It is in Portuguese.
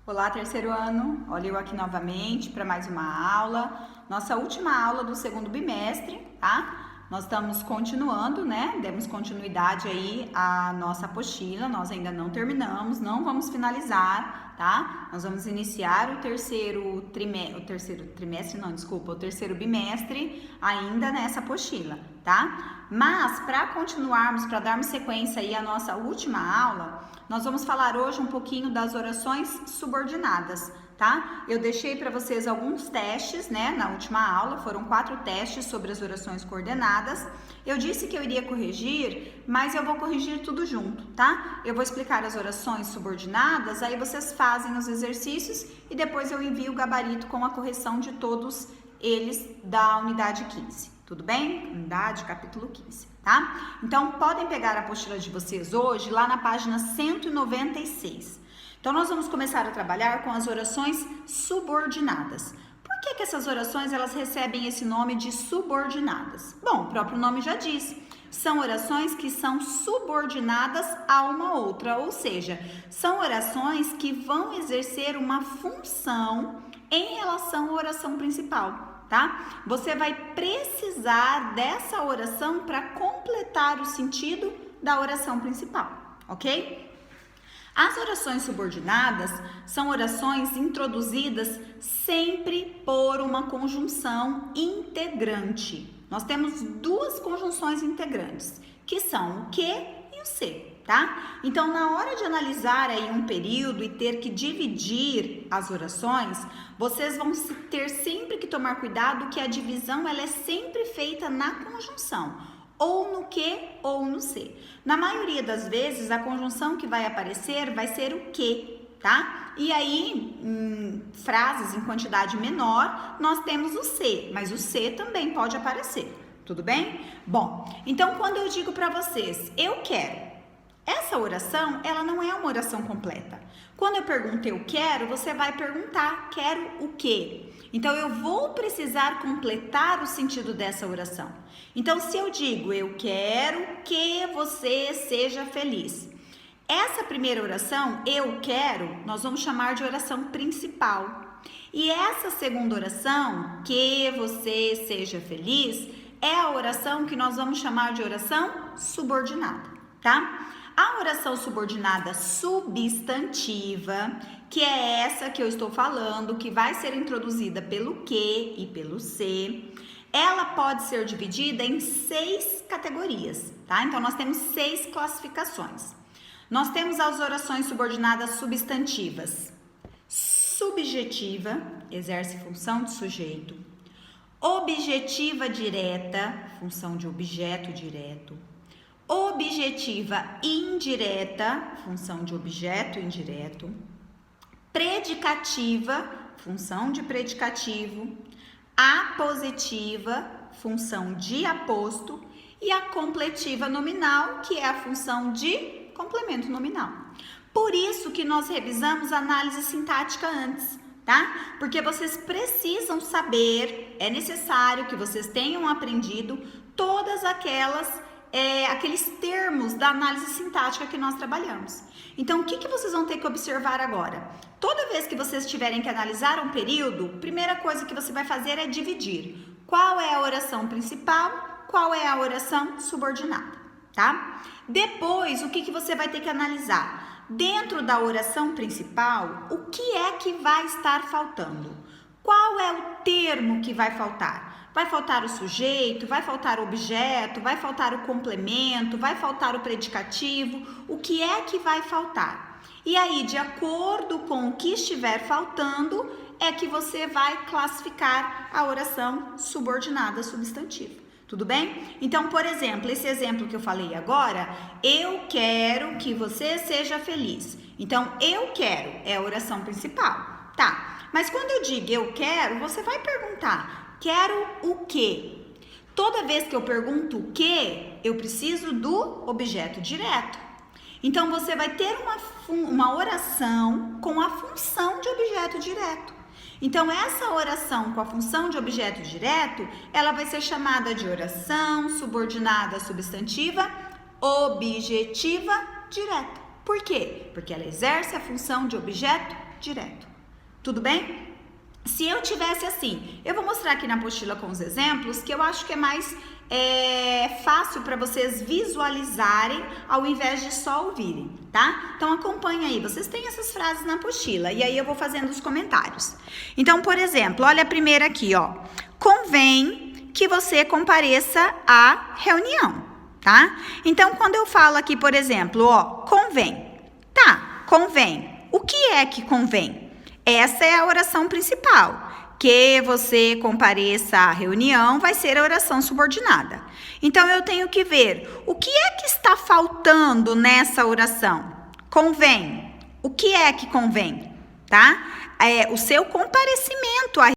Olá, terceiro ano. Olha eu aqui novamente para mais uma aula. Nossa última aula do segundo bimestre, tá? Nós estamos continuando, né? Demos continuidade aí à nossa apostila. Nós ainda não terminamos, não vamos finalizar, tá? Nós vamos iniciar o terceiro bimestre ainda nessa apostila, tá? Mas para continuarmos, para darmos sequência aí à nossa última aula, nós vamos falar hoje um pouquinho das orações subordinadas, tá? Eu deixei para vocês alguns testes, né? Na última aula, foram 4 testes sobre as orações coordenadas. Eu disse que eu iria corrigir, mas eu vou corrigir tudo junto, tá? Eu vou explicar as orações subordinadas, aí vocês fazem os exercícios e depois eu envio o gabarito com a correção de todos eles da unidade 15. Tudo bem? Unidade, capítulo 15, tá? Então, podem pegar a apostila de vocês hoje lá na página 196. Então, nós vamos começar a trabalhar com as orações subordinadas. Por que essas orações, elas recebem esse nome de subordinadas? Bom, o próprio nome já diz. São orações que são subordinadas a uma outra, ou seja, são orações que vão exercer uma função em relação à oração principal. Tá? Você vai precisar dessa oração para completar o sentido da oração principal, ok? As orações subordinadas são orações introduzidas sempre por uma conjunção integrante. Nós temos 2 conjunções integrantes, que são o que e o se. Tá? Então, na hora de analisar aí um período e ter que dividir as orações, vocês vão ter sempre que tomar cuidado que a divisão ela é sempre feita na conjunção, ou no que ou no se. Na maioria das vezes, a conjunção que vai aparecer vai ser o que, tá? E aí, em frases em quantidade menor, nós temos o se, mas o se também pode aparecer, tudo bem? Bom, então quando eu digo para vocês, eu quero, essa oração, ela não é uma oração completa. Quando eu pergunto eu quero, você vai perguntar, quero o quê? Então, eu vou precisar completar o sentido dessa oração. Então, se eu digo, eu quero que você seja feliz. Essa primeira oração, eu quero, nós vamos chamar de oração principal. E essa segunda oração, que você seja feliz, é a oração que nós vamos chamar de oração subordinada, tá? A oração subordinada substantiva, que é essa que eu estou falando, que vai ser introduzida pelo que e pelo se, ela pode ser dividida em 6 categorias, tá? Então, nós temos 6 classificações. Nós temos as orações subordinadas substantivas. Subjetiva, exerce função de sujeito. Objetiva direta, função de objeto direto. Objetiva indireta, função de objeto indireto. Predicativa, função de predicativo. Apositiva, função de aposto. E a completiva nominal, que é a função de complemento nominal. Por isso que nós revisamos a análise sintática antes, tá? Porque vocês precisam saber, é necessário que vocês tenham aprendido todas aqueles termos da análise sintática que nós trabalhamos. Então, o que vocês vão ter que observar agora? Toda vez que vocês tiverem que analisar um período, a primeira coisa que você vai fazer é dividir. Qual é a oração principal, qual é a oração subordinada, tá? Depois, o que você vai ter que analisar? Dentro da oração principal, o que é que vai estar faltando? Qual é o termo que vai faltar? Vai faltar o sujeito, vai faltar o objeto, vai faltar o complemento, vai faltar o predicativo. O que é que vai faltar? E aí, de acordo com o que estiver faltando, é que você vai classificar a oração subordinada substantiva. Tudo bem? Então, por exemplo, esse exemplo que eu falei agora, eu quero que você seja feliz. Então, eu quero é a oração principal. Tá, mas quando eu digo eu quero, você vai perguntar, quero o quê? Toda vez que eu pergunto o quê, eu preciso do objeto direto. Então, você vai ter uma oração com a função de objeto direto. Então, essa oração com a função de objeto direto, ela vai ser chamada de oração subordinada substantiva objetiva direta. Por quê? Porque ela exerce a função de objeto direto. Tudo bem? Se eu tivesse assim, eu vou mostrar aqui na apostila com os exemplos, que eu acho que é mais fácil para vocês visualizarem ao invés de só ouvirem, tá? Então acompanha aí, vocês têm essas frases na apostila e aí eu vou fazendo os comentários. Então, por exemplo, olha a primeira aqui, ó. Convém que você compareça à reunião, tá? Então, quando eu falo aqui, por exemplo, ó, convém. Tá, convém. O que é que convém? Essa é a oração principal. Que você compareça à reunião vai ser a oração subordinada. Então, eu tenho que ver o que é que está faltando nessa oração. Convém. O que é que convém? Tá? O seu comparecimento à